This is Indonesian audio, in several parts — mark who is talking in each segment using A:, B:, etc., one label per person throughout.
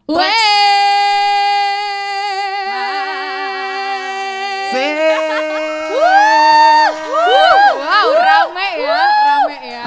A: Wow, rame ya.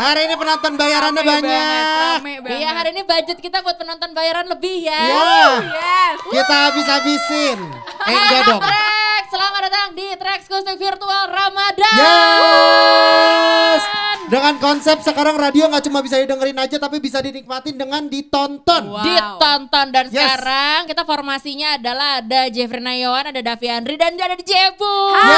B: Hari ini penonton bayarannya banyak.
A: Iya, hari ini budget kita buat penonton bayaran lebih ya.
B: Yes. Kita habis-habisin. Enggak dong.
A: Trax, selamat datang di Trax Acoustic Virtual Ramadan.
B: Yes. Dengan konsep sekarang radio nggak cuma bisa didengerin aja tapi bisa dinikmatin dengan ditonton.
A: Wow. Ditonton dan sekarang kita formasinya adalah ada Jeffrey Nayawan, ada Davi Andri dan ada Jebu.
B: Hai.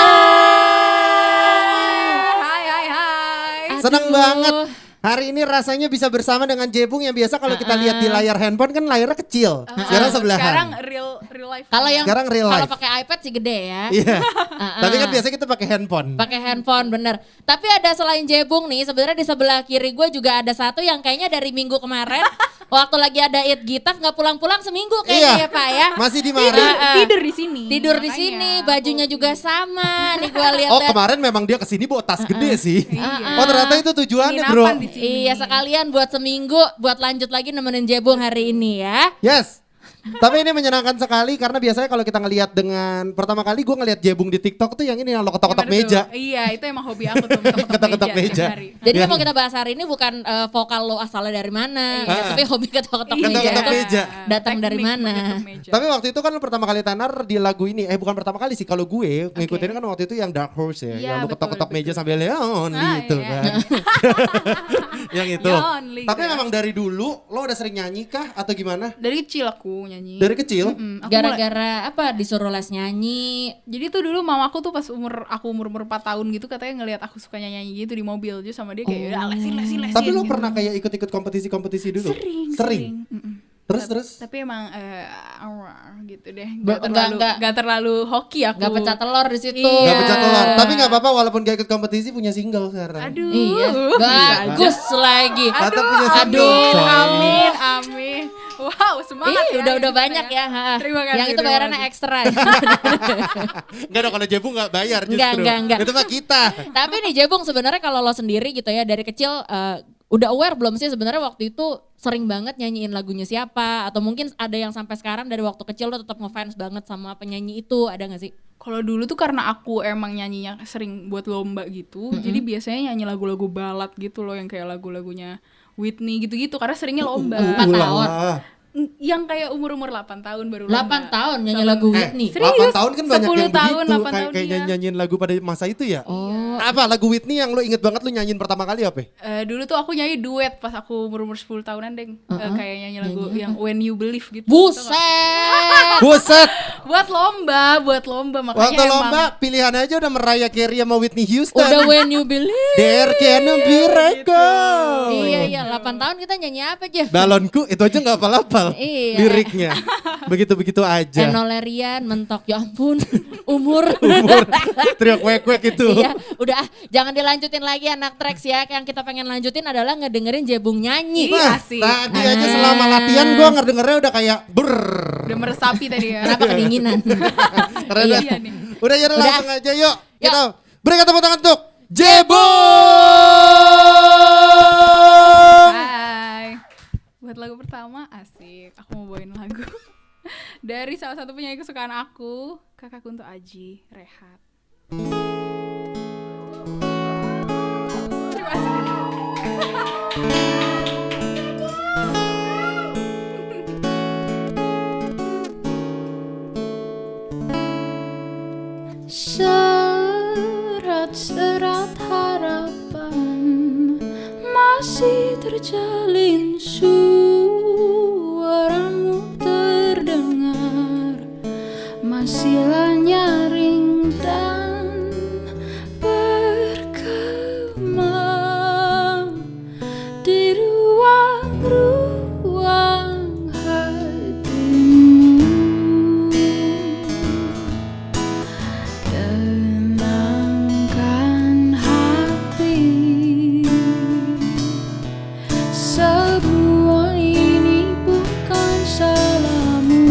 B: Seneng banget. Hari ini rasanya bisa bersama dengan Jebung yang biasa kalau kita lihat di layar handphone kan layarnya kecil. Sekarang sebelahan.
C: Sekarang real life.
A: Kalau pakai iPad sih gede ya.
B: Iya. Tapi kan biasanya kita pakai handphone.
A: Pakai handphone bener. Tapi ada selain Jebung nih, sebenarnya di sebelah kiri gue juga ada satu yang kayaknya dari minggu kemarin waktu lagi ada Eat Gitaf nggak pulang-pulang seminggu kayaknya ya Pak ya.
B: Masih di Maret.
C: Tidur di sini.
A: Tidur di sini, bajunya juga sama. Nih gue lihat.
B: Oh kemarin memang dia kesini bawa tas gede sih. Oh ternyata itu tujuannya bro.
A: Iya sekalian buat seminggu buat lanjut lagi nemenin Jebung hari ini ya.
B: Yes. Tapi ini menyenangkan sekali karena biasanya kalau kita ngelihat dengan pertama kali gue ngelihat Jebung di TikTok tuh yang ini yang lo ketok-ketok meja.
C: Iya, itu emang hobi aku tuh
B: ketok-ketok meja.
A: Jadi yang mau kita bahas hari ini bukan vokal lo asalnya dari mana, ya, tapi hobi ketok-ketok meja. Datang dari mana?
B: Tapi waktu itu kan lo pertama kali tenar di lagu ini, bukan pertama kali sih kalau gue ngikutin kan waktu itu yang Dark Horse ya, yang lo ketok-ketok meja sambil leon gitu kan. Yang itu. Tapi memang dari dulu lo udah sering nyanyi kah atau gimana?
C: Dari kecil aku nyanyi.
B: Dari kecil?
A: Gara-gara apa disuruh les nyanyi?
C: Jadi tuh dulu mamaku tuh pas umur 4 tahun gitu katanya ngelihat aku suka nyanyi gitu di mobil aja sama dia kayak udah lesin.
B: Tapi lo
C: gitu.
B: pernah kayak ikut-ikut kompetisi dulu? Sering. Terus?
C: Tapi emang gitu deh.
A: Gak
C: terlalu hoki aku.
A: Gak pecah telur di situ.
B: Gak pecah telur. Tapi gak apa-apa walaupun gak ikut kompetisi punya single sekarang.
C: Aduh.
A: Iya. Bagus lagi.
B: Aduh.
C: Amin. Wow, semangat ya.
A: Udah banyak ya.
C: Terima kasih.
A: Yang itu bayarannya ekstra.
B: Enggak dong kalau Jebung gak bayar justru.
A: Enggak.
B: Itu mah kita.
A: Tapi nih Jebung sebenarnya kalau lo sendiri gitu ya dari kecil udah aware belum sih sebenarnya waktu itu sering banget nyanyiin lagunya siapa atau mungkin ada yang sampai sekarang dari waktu kecil lo tetap ngefans banget sama penyanyi itu, ada gak sih?
C: Kalau dulu tuh karena aku emang nyanyinya sering buat lomba gitu, jadi biasanya nyanyi lagu-lagu balad gitu loh yang kayak lagu-lagunya Whitney gitu-gitu karena seringnya lomba.
A: 4 tahun.
C: Yang kayak umur-umur 8 tahun baru
A: 8 tahun nyanyi lagu Whitney.
B: 8 tahun kan banyak yang
C: 10 tahun,
B: begitu
C: 8 tahun
B: kayak
C: iya.
B: nyanyiin lagu pada masa itu ya.
A: Oh.
B: Apa lagu Whitney yang lo inget banget lo nyanyiin pertama kali apa?
C: Dulu tuh aku nyanyi duet pas aku umur 10 tahunan deng. Kayak nyanyi lagu yang When You Believe gitu.
B: Buset.
C: Buat lomba makanya
B: Waktu lomba pilihannya aja udah Mariah Carey sama Whitney Houston.
A: Udah When You Believe.
B: There can be miracle.
A: Iya 8 tahun kita nyanyi apa aja?
B: Balonku itu aja gak hafal-hafal liriknya. Begitu-begitu aja.
A: Enolerian mentok ya ampun. Umur.
B: Teriak wek-wek itu.
A: Iya, udah jangan dilanjutin lagi anak Trax ya. Yang kita pengen lanjutin adalah ngedengerin Jebung nyanyi.
C: Iya sih.
B: Tadi aja selama latihan gue ngedengernya udah kayak
C: udah meresapi tadi ya.
A: Kenapa kedinginan?
B: Keren ya.
C: Iya nih.
B: Udah langsung aja yuk. Kita berikan tepuk tangan untuk Jebung.
C: Hai. Buat lagu pertama asik. Aku mau bawain lagu dari salah satu penyanyi kesukaan aku, Kakakku Untuk Aji, Rehat. Terima kasih. Serat harapan masih terjalin, suaramu terdengar, masihlah nyaring dan bergema di ruang-ruang hatimu. Tenangkan hati, semua ini bukan salahmu.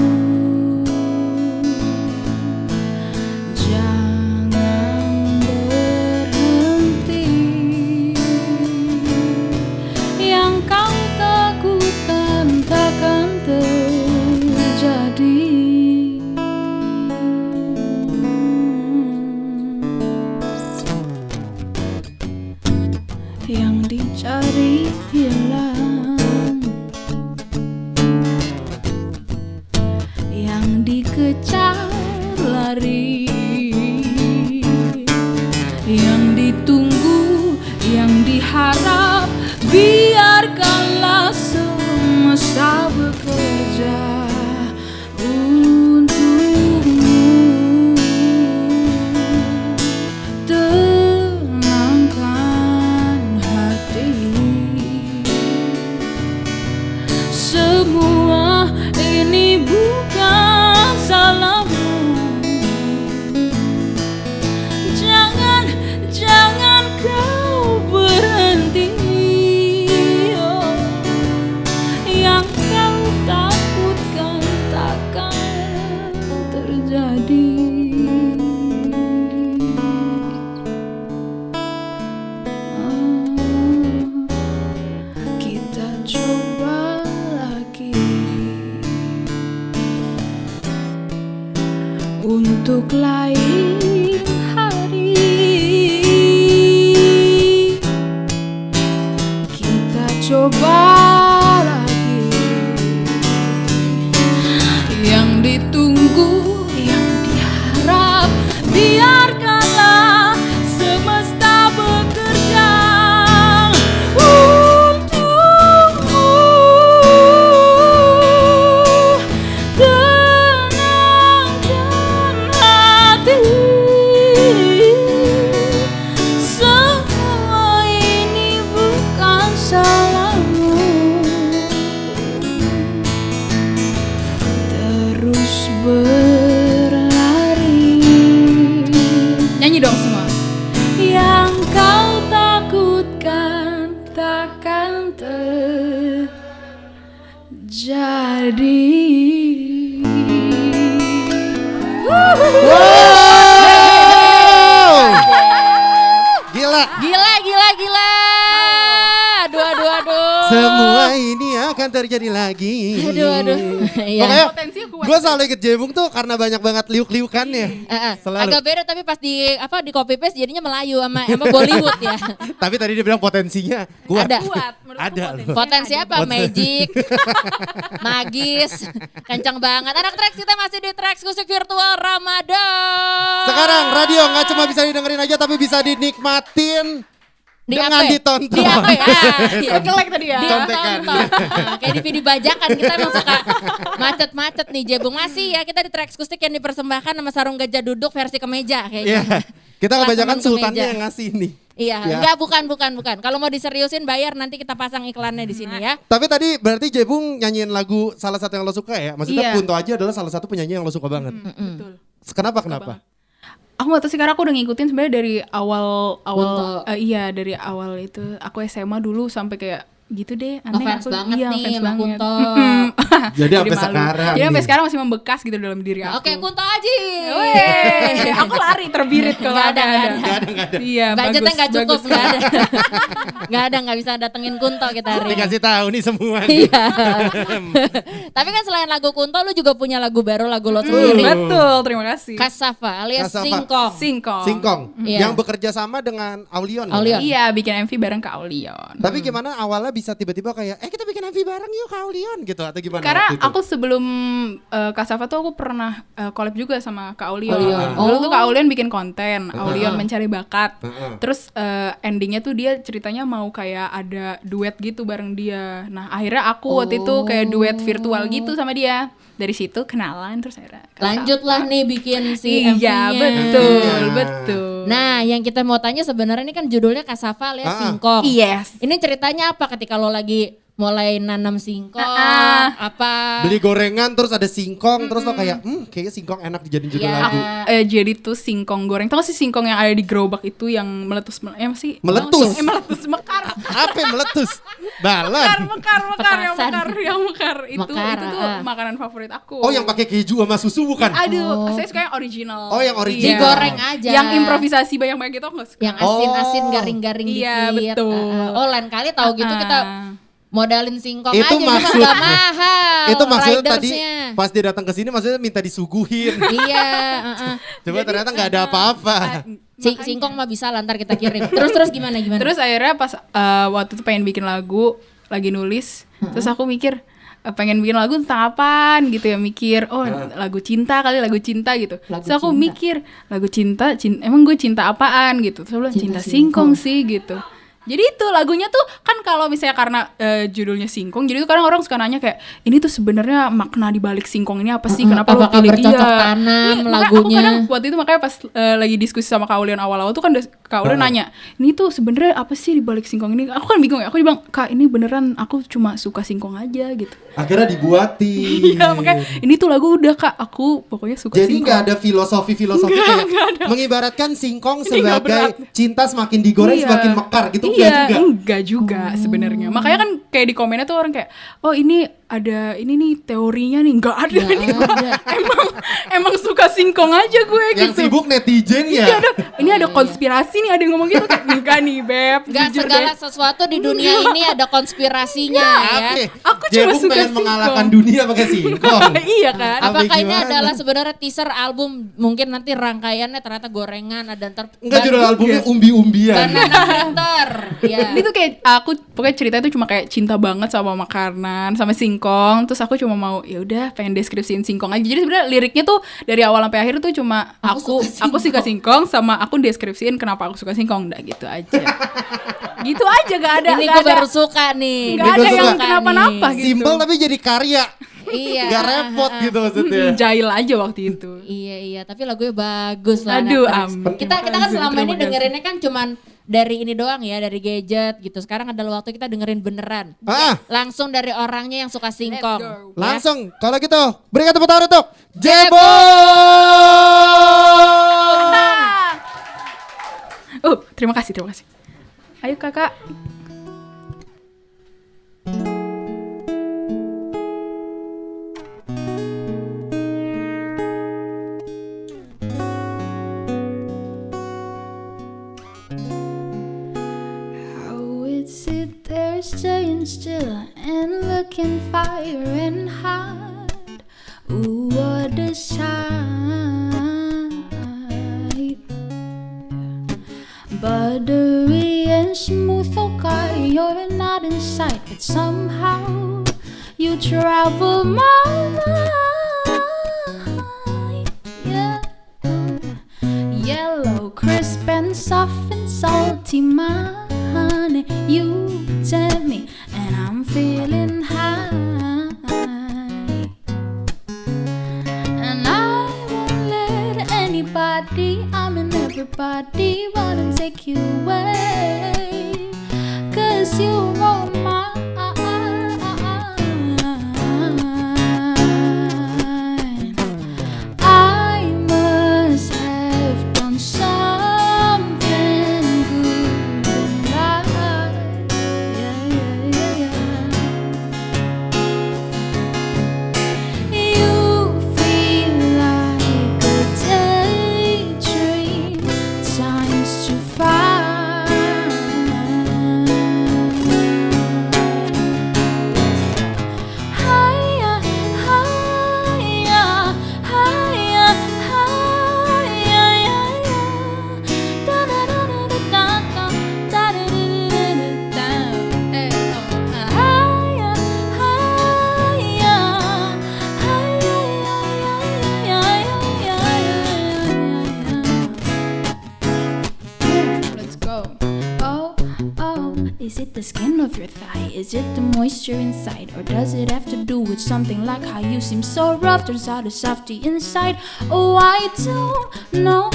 C: bukan salahmu. Jangan kau berhenti. Oh, yang kau takutkan takkan terjadi. Kita coba lagi untuk lain hari. Kita coba lagi. Yang ditunggu, yang diharap, biarkanlah semesta bekerja untukmu. Tenangkan hati, semua ini bukan salahmu. Terus berlari. Nyanyi dong semua. Yang kau takutkan takkan terjadi.
B: Wow. Gila.
A: Gila. Aduh.
B: Semua ini akan terjadi lagi.
A: Aduh. Iya.
B: Pokoknya
C: Potensi kuat.
B: gue selalu ikut Jebung tuh karena banyak banget liuk-liukannya. Selalu.
A: Agak beda tapi pas di copy paste jadinya Melayu sama Bollywood ya.
B: Tapi tadi dia bilang potensinya kuat.
A: Ada.
C: Kuat, menurutku
B: Ada.
A: Potensi apa? Magic, magis, kencang banget. Anak Trax, kita masih di Trax Musik Virtual Ramadan.
B: Sekarang radio nggak cuma bisa didengerin aja tapi bisa dinikmatin dengan
A: apa?
B: ditonton.
A: Di apa ya? Iya.
C: Kelek tadi ya.
B: Contekan.
A: Kayak di video bajakan kita emang suka macet-macet nih Jebung. Masih ya kita di Trax Kustik yang dipersembahkan sama sarung gajah duduk versi kemeja kayaknya.
B: Iya. Kita
A: Kelas
B: kebanyakan
A: teman
B: sultannya
A: kemeja.
B: yang ngasih nih.
A: Iya,
B: Ya.
A: enggak bukan. Kalau mau diseriusin bayar nanti kita pasang iklannya di sini ya.
B: Tapi tadi berarti Jebung nyanyiin lagu salah satu yang lo suka ya? Maksudnya
C: Iya.
B: Kunto Aji adalah salah satu penyanyi yang lo suka banget.
C: Betul.
B: Kenapa?
C: banget. Aku gak tahu sih karena aku udah ngikutin sebenarnya dari awal
A: Kunto.
C: iya dari awal itu aku SMA dulu sampai kayak gitu deh aneh
A: Ngefans
C: aku
A: banget
C: iya
A: nih
C: ngefans
A: sama
C: banget.
A: Kunto.
B: Jadi sampai
C: malu.
B: sekarang
C: Jadi sampai
B: nih.
C: sekarang masih membekas gitu dalam diri aku.
A: Oke, Kunto Aji.
C: Weh, aku lari terbirit kalau
A: Nggak ada.
B: Nggak ada.
C: Iya,
A: Budgetnya nggak cukup,
C: bagus.
A: nggak ada. Nggak bisa datengin Kunto kita hari ini.
B: Dikasih tahu nih semua.
A: Iya. Tapi kan selain lagu Kunto, lu juga punya lagu baru, lagu lo sendiri.
C: Betul, terima kasih.
A: Kasafa alias
B: Kasafa.
A: Singkong.
C: Singkong.
B: Singkong.
A: Iya.
B: Yang bekerja sama dengan Aulion.
A: Aulion.
C: Iya, bikin MV bareng Kak Aulion.
B: Tapi gimana awalnya bisa tiba-tiba kayak kita bikin MV bareng yuk Kak Aulion gitu atau gimana?
C: Karena
B: waktu itu?
C: aku sebelum Kasafa tuh aku pernah collab juga sama Kak Aulion.
A: Aulion.
C: Dulu tuh
A: Oh.
C: Kak Aulion bikin konten, Aulion mencari bakat.
B: Heeh.
C: Terus endingnya tuh dia ceritanya mau kayak ada duet gitu bareng dia. Nah akhirnya aku waktu itu kayak duet virtual gitu sama dia. Dari situ kenalan terus akhirnya Kasafa.
A: Lanjutlah nih bikin si
C: Iya
A: MV-nya.
C: betul,
B: Iya.
C: betul.
A: Nah, yang kita mau tanya sebenarnya ini kan judulnya Kasafa alias
B: Ah.
A: Singkong.
C: Yes.
A: Ini ceritanya apa ketika lo lagi mulai nanam singkong? Apa?
B: Beli gorengan terus ada singkong terus lo kayak kayaknya singkong enak dijadiin judul
A: Iya.
B: lagu.
C: Jadi tuh singkong goreng. Tau gak sih singkong yang ada di gerobak itu yang meletus masih
B: Meletus.
C: meletus mekar.
B: Apa yang meletus? Balon.
C: Mekar
A: Petasan.
C: yang mekar itu
A: Mekar,
C: tuh makanan favorit aku.
B: Oh yang pakai keju sama susu bukan?
C: Aduh, saya suka yang original.
B: Oh, yang original.
A: Digoreng aja.
C: Yang improvisasi banyak-banyak gitu aku gak suka.
A: Yang asin-asin
B: Oh.
A: garing-garing
C: Iya,
A: dikit.
C: betul.
A: Oh, lain kali tahu gitu kita modalin singkong
B: Itu
A: aja cuma
B: maksud-
A: nggak mahal.
B: Itu maksudnya tadi
A: ridersnya.
B: pas dia datang ke sini maksudnya minta disuguhin.
A: Iya,
B: Coba ternyata nggak ada apa-apa.
A: Singkong mah bisa lah, ntar kita kirim. Terus gimana?
C: Terus akhirnya pas waktu itu pengen bikin lagu, lagi nulis, terus aku mikir pengen bikin lagu tentang apaan gitu ya, mikir lagu cinta kali, lagu cinta gitu.
A: Lagu
C: Terus aku
A: cinta.
C: mikir lagu cinta emang gue cinta apaan gitu. Terus aku bilang cinta singkong sih gitu. Jadi itu lagunya tuh kan kalau misalnya karena judulnya Singkong, jadi tuh kadang orang suka nanya kayak ini tuh sebenarnya makna di balik Singkong ini apa sih? Kenapa lo pilih
A: bercocok tanam lagunya?
C: Aku kadang waktu itu makanya pas lagi diskusi sama Kak Ulian awal-awal tuh kan Kak Ulian nanya, ini tuh sebenarnya apa sih di balik Singkong ini? Aku kan bingung ya. Aku bilang, Kak ini beneran aku cuma suka Singkong aja gitu.
B: Akhirnya dibuatin.
C: Iya makanya ini tuh lagu udah Kak, aku pokoknya suka
B: Jadi
C: Singkong.
B: nggak ada filosofi kayak mengibaratkan Singkong sebagai cinta semakin digoreng semakin mekar gitu.
C: Enggak juga sebenarnya. Makanya kan kayak di komennya tuh orang kayak, oh ini ada ini nih teorinya nih, nggak ada nih. Emang suka Singkong aja gue gitu.
B: Yang sibuk netizen ya.
C: Ini ada konspirasi nih, ada yang ngomong gitu kayak enggak nih beb.
A: Gak segala sesuatu di dunia ini ada konspirasinya ya.
C: Aku cuma suka
B: pengen mengalahkan dunia pakai Singkong.
C: Iya kan.
A: Apakah ini adalah sebenarnya teaser album? Mungkin nanti rangkaiannya ternyata gorengan, ada ntar
B: enggak, judul albumnya umbi-umbian.
A: banana printer. Ya.
C: Ini tuh kayak aku pokoknya ceritanya tuh cuma kayak cinta banget sama makanan, sama Singkong. Terus aku cuma mau ya udah pengen deskripsiin Singkong aja. Jadi sebenarnya liriknya tuh dari awal sampai akhir tuh cuma aku suka Singkong sama aku deskripsiin kenapa aku suka Singkong. Udah gitu aja. Gitu aja gak ada.
A: Ini gue baru suka nih.
C: Gak ada yang kenapa-napa gitu.
B: Simple tapi jadi karya.
A: Iya.
B: Gak repot gitu maksudnya.
C: Jail aja waktu itu.
A: Iya, tapi lagunya bagus lah.
C: Aduh,
A: Kita kan selama ini dengerinnya kan cuman dari ini doang ya, dari gadget gitu. Sekarang adalah waktu kita dengerin beneran. Langsung dari orangnya yang suka Singkong.
B: Langsung, kalau gitu berikan tepuk tangan untuk Jebo.
C: Terima kasih. Ayo kakak.
D: Sit there staying still and looking fire and hot. Ooh, what a sight. Buttery and smooth, okay, you're not in sight, but somehow you travel my mind. Yeah. Yellow, crisp and soft and salty, my honey, you tell me, and I'm feeling high. And I won't let anybody, I mean everybody, wanna take you away, 'cause you're all mine. I must have done something good in life. You feel like a daydream, time's too fast. Higher, higher, higher, higher. Da da da da da da da da da da. Higher, higher, higher. Let's go. Oh, is it the skin of your thigh? Is it the moisture inside? Or does it have to do with something like how you seem so rough? Turns out a softy inside. Oh, I don't know.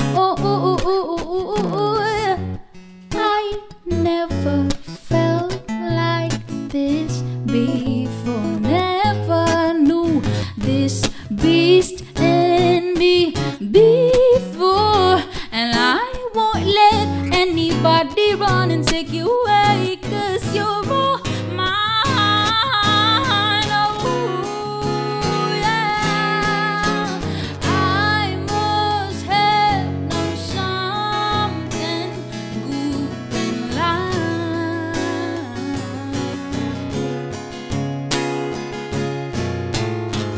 D: I never felt like this before. Never knew this beast in me before. And I won't let anybody run and take you away, 'cause you're all mine. Oh, yeah. I must have known something good in life.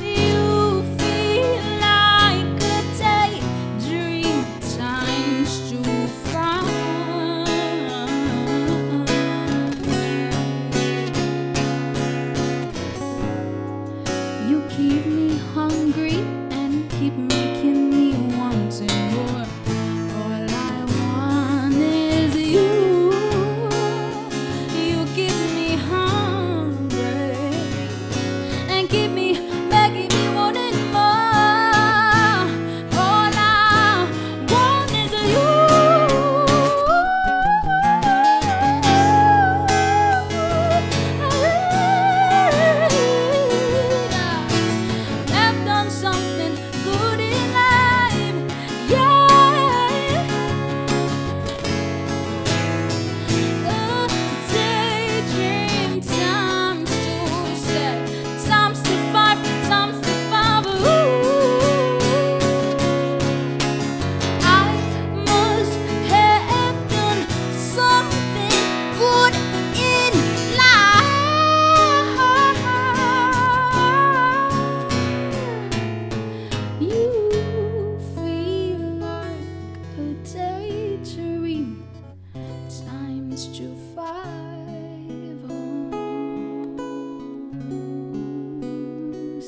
D: You feel like a daydream, time's too fast. You keep me hungry and keep making me wanting more. All I want is you.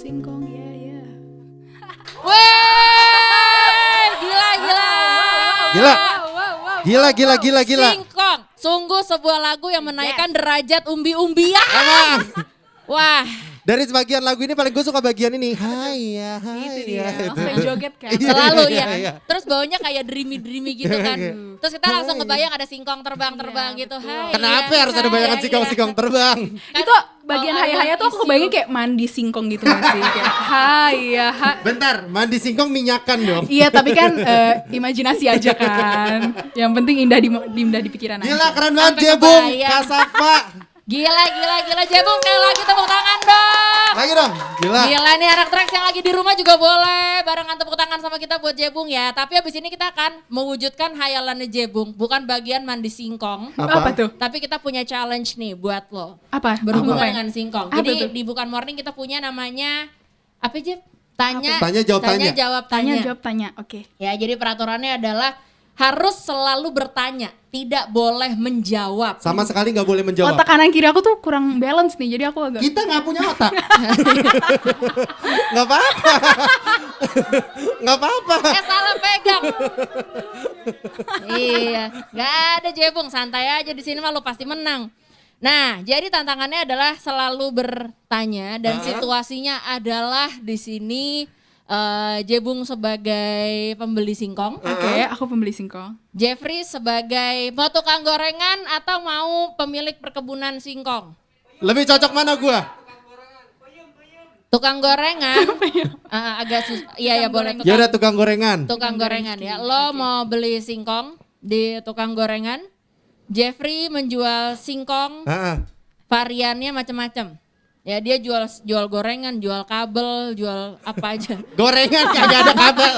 C: singkong, ya.
A: Weh, gila.
B: Gila.
A: Singkong, sungguh sebuah lagu yang menaikkan derajat umbi-umbian.
B: Emang.
A: Wah.
B: Dari sebagian lagu ini paling gue suka bagian ini. Hai ya.
C: Itu dia, langsung joget kan.
A: Selalu ya.
B: Iya.
A: Terus baunya kayak dreamy gitu kan. Terus kita langsung kebayang ada singkong terbang gitu. Hai.
B: Kenapa
A: ya,
B: harus ada bayangan singkong terbang?
C: Itu bagian haya-haya tuh aku kebayang kayak mandi singkong gitu masih kayak haya.
B: Bentar, mandi singkong minyakan dong.
C: Iya tapi kan imajinasi aja kan. Yang penting indah di pikiran aja.
B: Gila keren banget
A: Sampai
B: Jebung,
A: kebayang.
B: Kasapa.
A: Gila Jebung, sekali lagi tepuk tangan dong.
B: Lagi dong, gila.
A: Gila nih anak tracks yang lagi di rumah juga boleh barengan tepuk tangan sama kita buat Jebung ya. Tapi abis ini kita akan mewujudkan hayalannya Jebung, bukan bagian mandi singkong.
C: Apa tuh?
A: Tapi kita punya challenge nih buat lo.
C: Apa?
A: Berhubungan
C: Apa?
A: dengan singkong.
C: Apa
A: Jadi
C: tuh?
A: di Bukan Morning kita punya namanya apa Jeb? Tanya
B: jawab tanya.
C: Tanya jawab tanya. Oke.
A: Ya, jadi peraturannya adalah harus selalu bertanya, tidak boleh menjawab.
B: Sama sekali nggak boleh menjawab.
C: Otak kanan kiri aku tuh kurang balance nih. Jadi aku agak
B: Kita nggak punya otak. Nggak apa-apa. Nggak apa-apa.
A: Salah pegang. Iya, nggak ada Jebung, santai aja di sini mah lo pasti menang. Nah, jadi tantangannya adalah selalu bertanya dan situasinya adalah di sini Jebung sebagai pembeli singkong,
C: Oke, aku pembeli singkong.
A: Jeffrey sebagai mau tukang gorengan atau mau pemilik perkebunan singkong.
B: Lebih cocok mana gua?
A: Tukang gorengan, agak susah. Iya ya boleh.
B: Ya udah tukang gorengan.
A: Tukang gorengan ya. Lo mau beli singkong di tukang gorengan. Jeffrey menjual singkong, variannya macam-macam. Ya dia jual gorengan, jual kabel, jual apa aja.
B: Gorengan kagak ada kabel.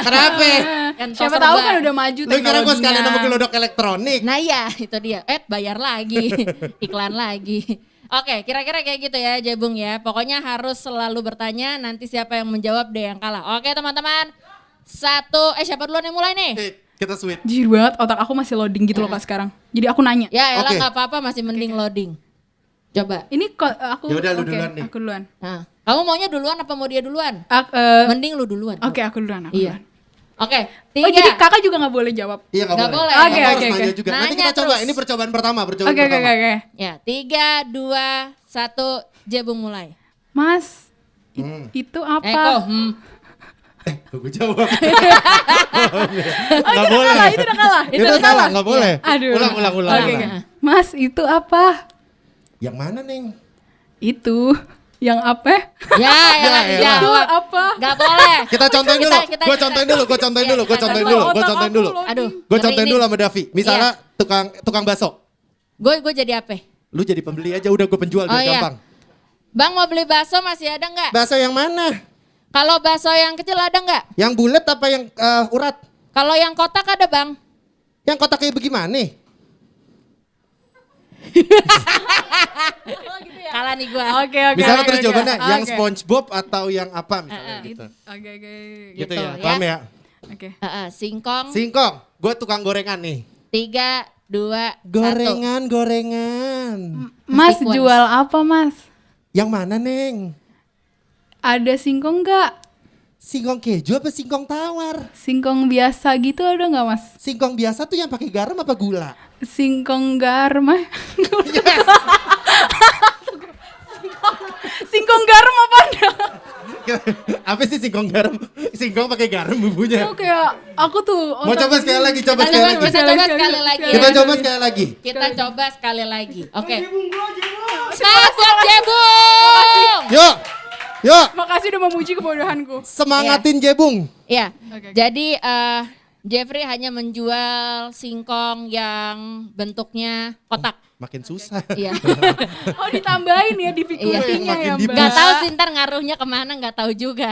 B: Kenapa?
A: Kan
C: Siapa
A: toaster
C: tahu
A: bar.
C: kan udah maju
B: Lu kira gua
C: teknologinya.
B: sekalian sama gelodok elektronik?
A: Nah iya itu dia. Bayar lagi, iklan lagi. Oke, kira-kira kayak gitu ya Jebung ya. Pokoknya harus selalu bertanya, nanti siapa yang menjawab deh yang kalah. Oke teman-teman. Siapa duluan yang mulai nih?
B: Kita sweet.
C: Jujur banget otak aku masih loading gitu loh Kak sekarang. Jadi aku nanya.
A: Ya elah
B: Oke.
A: nggak apa-apa masih mending loading. Coba.
C: Ini kok aku
B: Yaudah, lu
C: oke,
B: duluan nih.
C: Aku duluan.
A: Nah, kamu maunya duluan apa mau dia duluan? Mending lu duluan.
C: Oke, aku duluan.
A: Iya. Oke,
C: Oh, jadi kakak juga nggak boleh jawab.
B: Iya
A: Nggak
B: nggak boleh.
A: boleh.
C: Oke,
B: Kakak harus
C: oke,
B: nanya
C: oke.
B: juga. Nanti
A: Nanya
B: kita coba.
A: terus.
B: Ini percobaan pertama.
C: Oke.
A: Ya, 3, 2, 1, Jebung mulai.
C: Mas, itu apa?
B: Gue jawab.
C: Oh, itu udah kalah, itu udah kalah.
B: Itu salah, nggak boleh.
C: Aduh.
B: Ulang.
C: Oke, oke. Mas, itu apa?
B: Yang mana Neng?
C: Itu yang apa?
A: Ya,
C: Itu
A: jawab.
C: apa?
A: Gak boleh.
B: Kita contohin dulu.
A: Kita-
B: Gue contohin dulu. Gue contohin
A: Iya,
B: dulu. Gue
A: kita
B: contohin
A: contohin.
B: dulu. Gue contohin dulu.
A: Aduh.
B: Gue contohin
A: ngeri
B: dulu
A: nih.
B: sama Davi. Misalnya tukang bakso.
A: Gue jadi apa?
B: Lu jadi pembeli aja. Udah gue penjual biar
A: iya.
B: gampang.
A: Bang mau beli bakso masih ada nggak?
B: Bakso yang mana?
A: Kalau bakso yang kecil ada nggak?
B: Yang bulat apa yang urat?
A: Kalau yang kotak ada bang?
B: Yang kotak kayak bagaimana?
A: Kalah nih gue.
C: Oke.
B: Misalnya terus
C: oke.
B: jawabannya yang
C: Oke.
B: SpongeBob atau yang apa misalnya gitu.
C: Oke.
B: Gitu
A: Gitu,
B: ya.
A: ya.
B: Paham ya?
C: Oke.
A: Singkong.
B: Singkong. Gue tukang gorengan nih.
A: 3, 2, 1.
B: Gorengan.
C: Mas
A: Sequence.
C: jual apa, Mas?
B: Yang mana Neng?
C: Ada singkong nggak?
B: Singkong keju apa singkong tawar?
C: Singkong biasa gitu ada nggak, Mas?
B: Singkong biasa tuh yang pakai garam apa gula?
C: Singkong garam. Singkong garam apa enggak?
B: Apa sih singkong garam? Singkong pakai garam bumbunya.
C: Oh, kayak aku tuh
B: Mau coba sekali lagi, coba
A: Kita
B: sekali lagi.
A: coba sekali lagi.
B: Kita coba sekali lagi.
A: Kita coba sekali lagi. Oke. Semangat buat Jebung.
B: Yuk,
C: Makasih udah memuji kebodohanku.
B: semangatin Jebung.
A: Iya.
C: Oke.
A: Jadi Jeffrey hanya menjual singkong yang bentuknya kotak.
B: Makin susah.
A: Iya.
C: Oh, ditambahin ya difficulty-nya
B: Makin
C: ya,
B: di-
C: Mbak.
A: Gak tahu sih ntar ngaruhnya kemana, nggak tahu juga.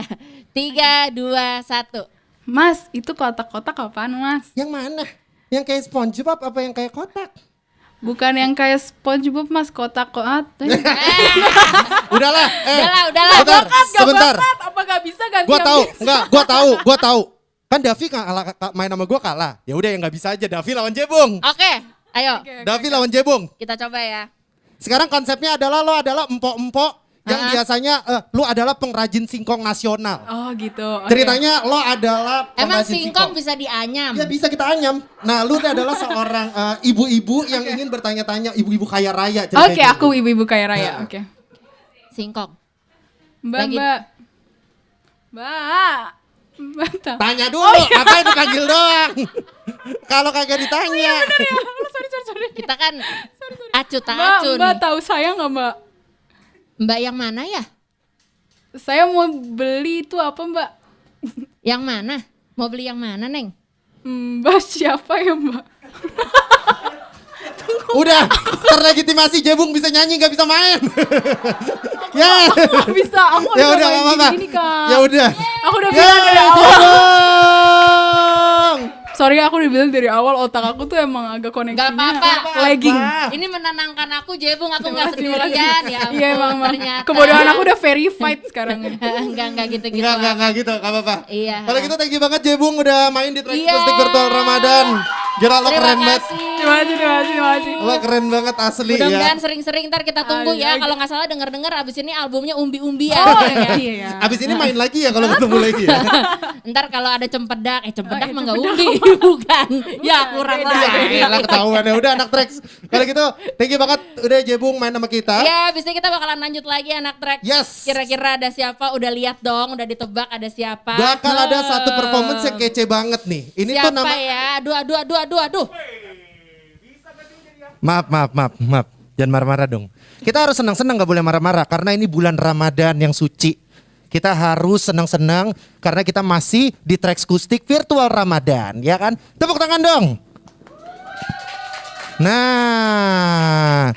A: 3, 2, 1.
C: Mas, itu kotak-kotak apaan, Mas?
B: Yang mana? Yang kayak SpongeBob apa yang kayak kotak?
C: Bukan yang kayak SpongeBob, Mas, kotak-kotak.
B: Udahlah,
A: Udahlah.
B: sebentar.
C: Apa gak bisa ganti
B: Gua
C: yang
B: tahu,
C: biasa?
B: enggak, gua tahu. Kan Davi main sama gua kalah. Ya udah yang nggak bisa aja Davi lawan Jebung.
A: Oke, ayo
C: Oke.
B: Davi lawan Jebung.
A: kita coba ya.
B: Sekarang konsepnya adalah lo adalah empok-empok yang biasanya lu adalah pengrajin singkong nasional.
C: Oh gitu. Okay.
B: Ceritanya lo adalah
A: Emang
B: pengrajin
A: singkong bisa dianyam?
B: Ya bisa kita anyam. Nah lu adalah seorang ibu-ibu yang ingin bertanya-tanya, ibu-ibu kaya raya.
C: Oke, aku ibu-ibu kaya raya. Oke.
A: Singkong.
C: Mbak.
B: Tanya dulu, ngapain dipanggil doang? Kalau kagak ditanya.
C: Sorry.
A: Kita kan acu tak
C: Mbak,
A: acu
C: Mbak
A: nih.
C: tahu saya nggak Mbak?
A: Mbak yang mana ya?
C: Saya mau beli itu apa Mbak?
A: Yang mana? Mau beli yang mana, Neng?
C: Mbak siapa ya Mbak?
B: Udah, terlegitimasi Jebung bisa nyanyi nggak bisa main. Ya.
C: Gak bisa, aku
B: Ya
C: udah
B: udah
C: main
B: nggak apa-apa.
C: gini Kak.
B: Ya udah.
C: Aku udah bilang dari awal.
B: Jebung.
C: Sorry aku udah bilang dari awal otak aku tuh emang agak
A: Gak
C: koneksinya
A: apa-apa.
C: lagging.
A: Ini menenangkan aku, Jebung. Aku gak
C: Terima kasih.
A: sendirian. Ya ampun,
C: Iya emang
A: ternyata.
C: kebodohan aku udah verified sekarang.
A: Enggak gitu-gitu.
B: Enggak gitu, nggak apa-apa.
A: Iya.
B: Kalau gitu thank you banget Jebung udah main di Track
A: Iya.
B: Acoustic Virtual Ramadan. Gila lo
A: Terima
B: keren banget.
A: kasih.
C: Terima kasih.
B: Lo keren banget asli ya.
A: Mudah-mudahan sering-sering ntar kita tunggu ya.
C: Ayo.
A: Kalau nggak salah denger-denger abis ini albumnya umbi-umbian.
C: Oh
A: ya.
C: iya.
B: Abis ini main lagi ya kalau ketemu lagi ya.
A: Ntar kalau ada cempedak, cempedak
C: Oh,
A: mah nggak
C: cempedak.
A: umbi, bukan. Ya kurang
C: beda.
A: lah.
B: Ya lah ketahuan ya. Udah anak Trax. Kalau gitu thank you banget udah Jebung main sama kita.
A: Ya, abis ini kita bakalan lanjut lagi anak track.
B: Yes.
A: Kira-kira ada siapa? Udah lihat dong, udah ditebak ada siapa?
B: Bakal ada satu performance yang kece banget nih. Ini
A: Siapa
B: tuh nama
A: ya? Aduh.
B: Maaf. Jangan marah-marah dong. Kita harus senang-senang, gak boleh marah-marah karena ini bulan Ramadan yang suci. Kita harus senang-senang karena kita masih di Track Acoustic Virtual Ramadan, ya kan? Tepuk tangan dong. Nah,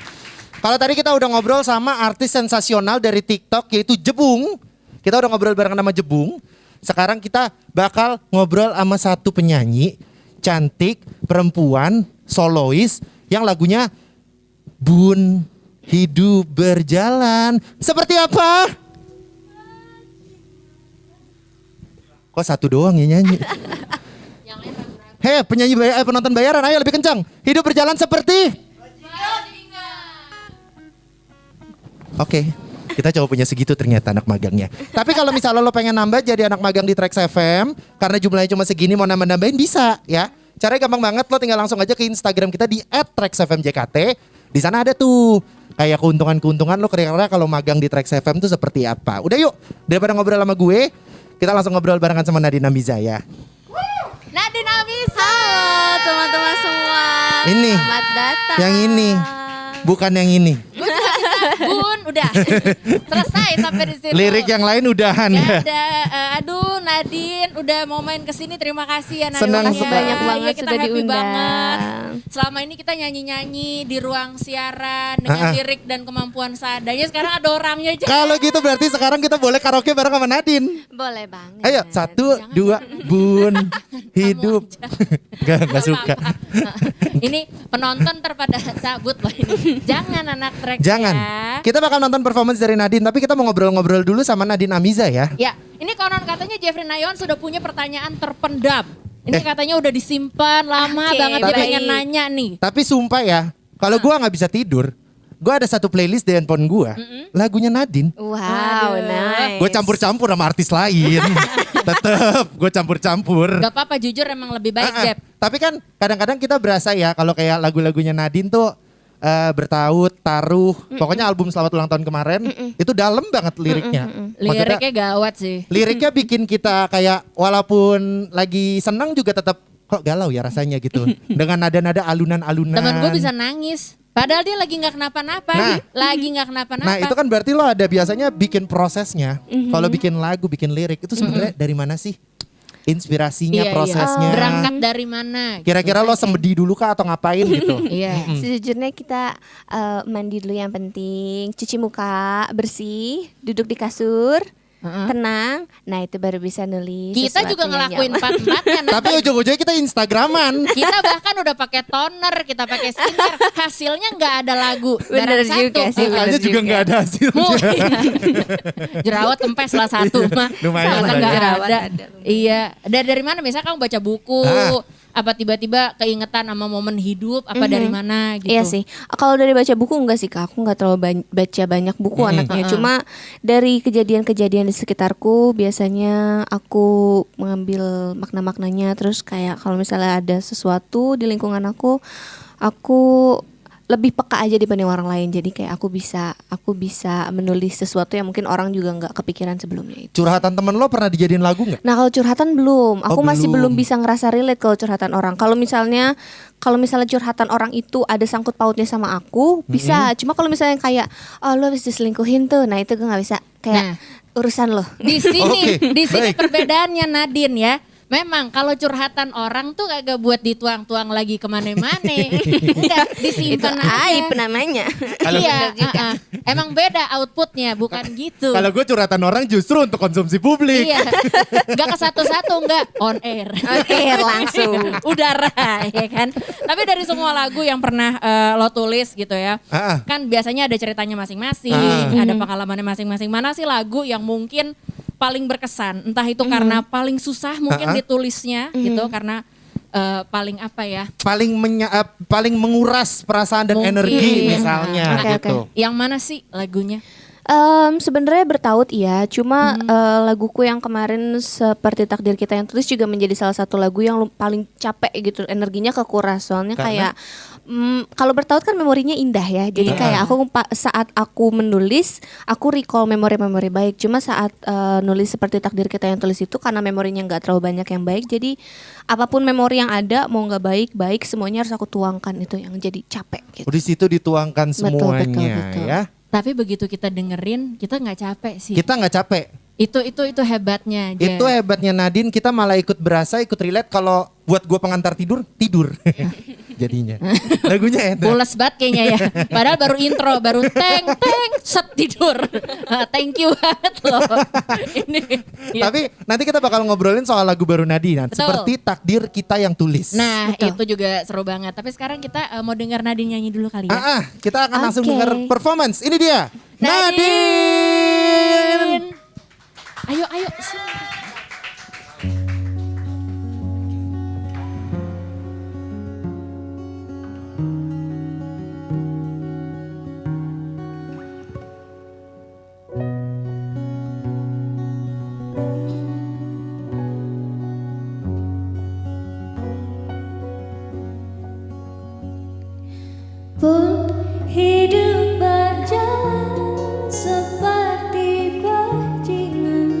B: kalau tadi kita udah ngobrol sama artis sensasional dari TikTok yaitu Jebung. Kita udah ngobrol bareng sama Jebung. Sekarang kita bakal ngobrol sama satu penyanyi cantik, perempuan, solois yang lagunya Bun Hidup Berjalan. Seperti apa? Kok satu doang ya nyanyi? Hei penyanyi penonton bayaran, ayo lebih kencang. Hidup berjalan seperti. Oke, kita coba punya segitu ternyata anak magangnya. Tapi kalau misalnya lo pengen nambah jadi anak magang di Trax FM, karena jumlahnya cuma segini mau nambah-nambahin bisa ya. Caranya gampang banget, lo tinggal langsung aja ke Instagram kita di @traxfmjkt. Di sana ada tuh kayak keuntungan-keuntungan lo kira-kira kalau magang di Trax FM tuh seperti apa. Udah yuk, daripada ngobrol sama gue, kita langsung ngobrol barengan sama Nadine Amiza ya.
A: Nadine Amiza.
E: Halo teman-teman semua.
B: Ini.
E: Selamat datang.
B: Yang ini, bukan yang ini.
A: Bun, udah. Selesai sampai di situ.
B: Lirik yang lain udahan ya.
A: Gak ada, aduh Nadine udah mau main kesini, terima kasih ya Nadine.
B: Senang
E: Makasih
B: sekali.
E: banyak banget
A: Iya, kita
E: sudah
A: happy
E: diundang.
A: banget. Selama ini kita nyanyi-nyanyi di ruang siaran dengan lirik dan kemampuan seadanya. Sekarang ada orangnya aja.
B: Kalau gitu berarti sekarang kita boleh karaoke bareng sama Nadine.
E: Boleh banget.
B: Ayo, 1, 2, Bun Hidup. Gak suka.
A: Ini penonton terpada cabut loh ini. Jangan anak track
B: Jangan.
A: ya.
B: Kita bakal nonton performance dari Nadine, tapi kita mau ngobrol-ngobrol dulu sama Nadine Amiza ya.
A: Ya, ini konon katanya Jeffrey Nayon sudah punya pertanyaan terpendam. Ini katanya udah disimpan lama
E: Oke,
A: banget dia
E: baik.
A: pengen nanya nih.
B: Tapi sumpah ya, kalau gua nggak bisa tidur, gua ada satu playlist di handphone gua, lagunya Nadine.
E: Wow, nice.
B: Gue campur-campur sama artis lain. Tetep, gue campur-campur.
A: Gak apa-apa, jujur emang lebih baik Jeff.
B: Tapi kan kadang-kadang kita berasa ya kalau kayak lagu-lagunya Nadine tuh bertaut, taruh. Pokoknya album Selamat Ulang Tahun kemarin itu dalam banget liriknya. Maksudnya,
A: Liriknya gawat sih.
B: liriknya bikin kita kayak walaupun lagi senang juga tetap kok galau ya rasanya gitu. Dengan nada-nada alunan-alunan.
A: Temen gue bisa nangis. Padahal dia lagi nggak kenapa-napa.
B: Nah.
A: Lagi nggak kenapa-napa.
B: Nah itu kan berarti lo ada biasanya bikin prosesnya. Kalau bikin lagu, bikin lirik itu sebenarnya dari mana sih? Inspirasinya,
A: Iya,
B: prosesnya.
A: Berangkat dari mana?
B: Kira-kira lo semedi dulu kah atau ngapain gitu?
A: Iya.
E: Sejujurnya kita mandi dulu yang penting, cuci muka bersih, duduk di kasur, tenang. Nah itu baru bisa nulis.
A: Kita
E: sesuatu
A: juga
E: yang
A: ngelakuin
E: nyaman.
A: empat-empatnya.
B: Tapi ujung-ujungnya kita Instagraman.
A: Kita bahkan udah pakai toner, kita pakai skincare, hasilnya nggak ada lagu.
E: Bener
A: Darah
E: juga
A: satu.
E: sih.
B: Makanya juga
E: juga.
B: nggak ada hasilnya.
A: Jerawat tempes salah satu mah.
B: Lumayan
A: Masa
B: lah
A: nggak
B: ya.
A: ada. Iya. Dari mana? Misalnya kamu baca buku, Apa tiba-tiba keingetan sama momen hidup apa dari mana gitu?
E: Iya sih. Kalau dari baca buku enggak sih Kak, aku enggak terlalu baca banyak buku anaknya. Cuma dari kejadian-kejadian di sekitarku biasanya aku mengambil makna-maknanya. Terus kayak kalau misalnya ada sesuatu di lingkungan aku lebih peka aja dibanding orang lain. Jadi kayak aku bisa menulis sesuatu yang mungkin orang juga nggak kepikiran sebelumnya itu.
B: Curhatan temen lo pernah dijadiin lagu nggak?
E: Nah kalau curhatan belum, aku masih
B: belum.
E: belum bisa ngerasa relate kalau curhatan orang. Kalau misalnya curhatan orang itu ada sangkut pautnya sama aku, bisa. Cuma kalau misalnya kayak, oh lo habis diselingkuhin tuh, nah itu gue nggak bisa. Kayak urusan lo.
A: Di sini,
B: Oke,
A: di sini
B: baik.
A: perbedaannya Nadine ya. Memang kalau curhatan orang tuh kagak buat dituang-tuang lagi kemana-mana. Enggak,
E: Itu
A: disimpan aja.
E: aib namanya.
A: Iya, emang beda outputnya, bukan gitu.
B: Kalau gue curhatan orang justru untuk konsumsi publik.
A: Iya, nggak ke satu-satu, nggak on air.
E: Oke langsung.
A: Udara, ya kan. Tapi dari semua lagu yang pernah lo tulis gitu ya, kan biasanya ada ceritanya masing-masing, ada pengalamannya masing-masing. Mana sih lagu yang mungkin paling berkesan? Entah itu karena paling susah mungkin ditulisnya gitu, karena paling apa ya?
B: Paling menguras perasaan dan
A: Mungkin.
B: energi misalnya
E: Oke,
B: gitu.
A: Yang mana sih lagunya?
E: Sebenarnya bertaut iya, cuma laguku yang kemarin Seperti Takdir Kita yang tulis juga menjadi salah satu lagu yang paling capek gitu, energinya kekuras. Soalnya kayak kalau bertaut kan memorinya indah ya, jadi kayak aku saat aku menulis, aku recall memori-memori baik. Cuma saat nulis Seperti Takdir Kita yang tulis itu karena memorinya nggak terlalu banyak yang baik, jadi apapun memori yang ada mau nggak baik semuanya harus aku tuangkan, itu yang jadi capek gitu.
B: Di situ dituangkan semuanya
E: betul.
B: ya.
A: Tapi begitu kita dengerin, kita nggak capek sih.
B: Kita nggak capek.
A: Itu hebatnya aja.
B: Itu hebatnya Nadine, kita malah ikut berasa, ikut relate. Kalau buat gue pengantar tidur jadinya. Lagunya enak.
A: Pules banget kayaknya ya. Padahal baru intro, baru teng set tidur. Thank you banget loh. Ini. Ya.
B: Tapi nanti kita bakal ngobrolin soal lagu baru Nadine.
A: Betul.
B: Seperti Takdir Kita yang tulis.
A: Nah, itu juga seru banget. Tapi sekarang kita mau dengar Nadine nyanyi dulu kali ya.
B: Kita akan langsung
E: Oke.
B: denger performance. Ini dia.
A: Nadine. Ayo. Sini.
D: Pun hidup berjalan seperti bajingan,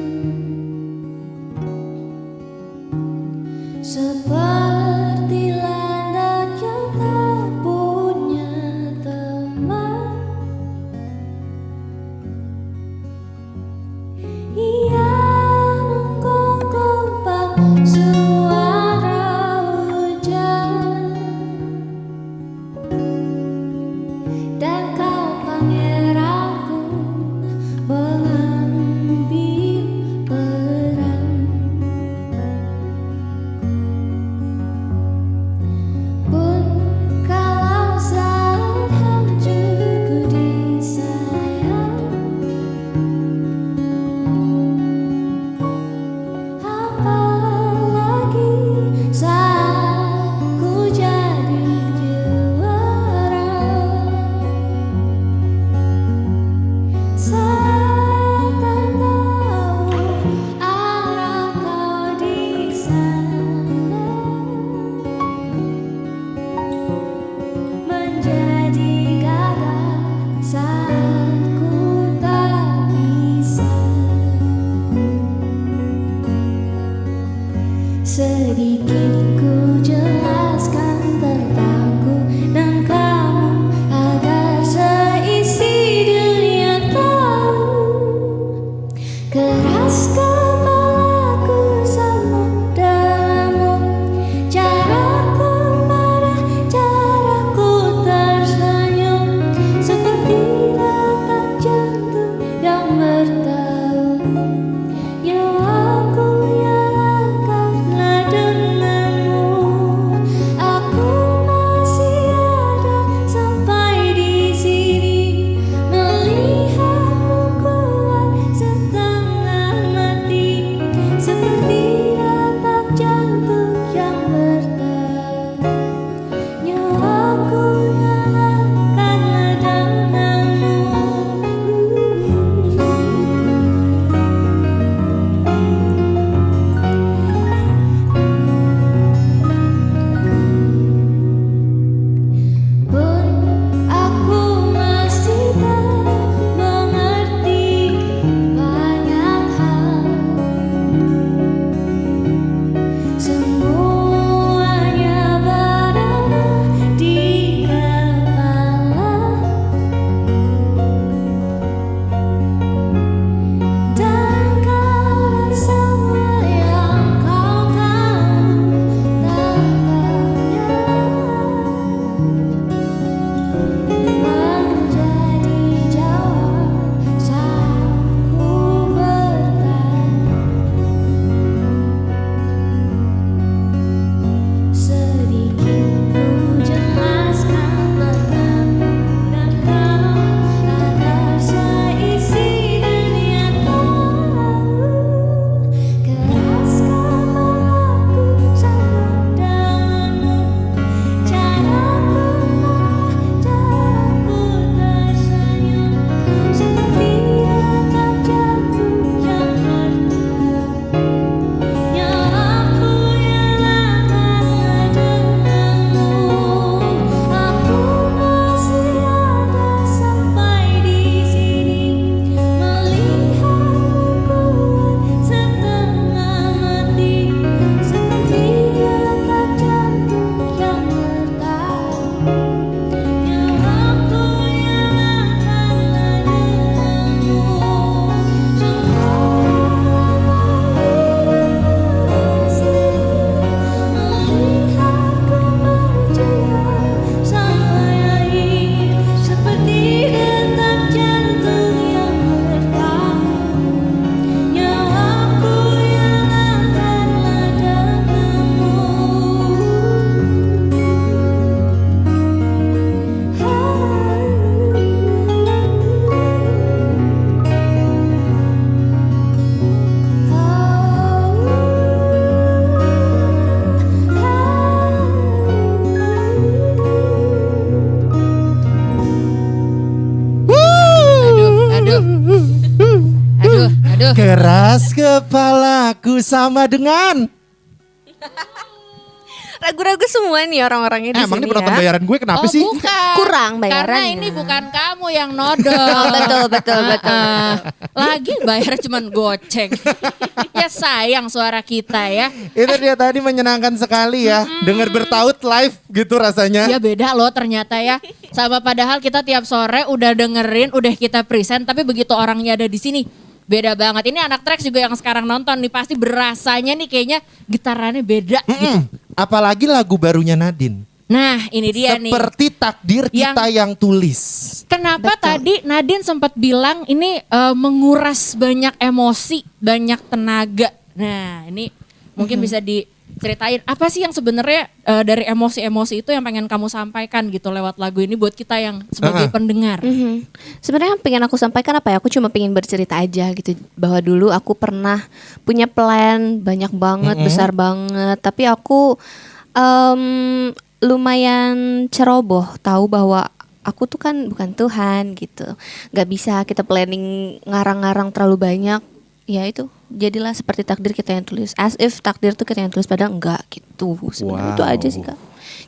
D: seperti landak yang tak punya teman. Ia menggonggong suara hujan, dan kau pangeranku mengambil peran. Pun kalau saat hancurku disayang, apalagi saat ku jadi juara. Saat tak tahu arah kau di sana, menjadi gagal saat ku tak bisa. Sedikit ku jelaskan tentangku dan kamu agar seisi dunia tahu. Keras kepalaku semudamu, caraku marah, caraku tersenyum, seperti detak jantung yang bertaut. Nyawaku nyalakanlah denganmu.
B: Keras kepalaku sama dengan.
E: Ragu-ragu semua nih orang-orangnya di
B: Emang
E: sini
B: ini penonton
E: ya.
B: bayaran gue kenapa sih?
A: Bukan.
E: Kurang
A: Karena
E: bayarannya.
A: ini bukan kamu yang nodong.
E: Oh, betul.
A: Lagi bayar cuman goceng. Ya sayang suara kita ya.
B: Itu dia tadi menyenangkan sekali ya. Dengar bertaut live gitu rasanya.
A: Ya beda loh ternyata ya. Sama padahal kita tiap sore udah dengerin, udah kita present, tapi begitu orangnya ada di sini beda banget. Ini anak Trax juga yang sekarang nonton nih pasti berasanya nih kayaknya gitarannya beda gitu.
B: Apalagi lagu barunya Nadine.
A: Nah ini dia nih.
B: Seperti takdir kita yang tulis.
A: Kenapa tadi Nadine sempat bilang ini menguras banyak emosi, banyak tenaga. Nah ini mungkin bisa diceritain apa sih yang sebenarnya dari emosi-emosi itu yang pengen kamu sampaikan gitu lewat lagu ini buat kita yang sebagai pendengar.
E: Sebenarnya yang pengen aku sampaikan apa ya? Aku cuma pengen bercerita aja gitu bahwa dulu aku pernah punya plan banyak banget, besar banget, tapi aku lumayan ceroboh tahu bahwa aku tuh kan bukan Tuhan gitu. Gak bisa kita planning ngarang-ngarang terlalu banyak. Ya itu jadilah seperti takdir kita yang tulis. As if takdir tuh kita yang tulis padahal enggak gitu. Sebenarnya itu aja sih Kak.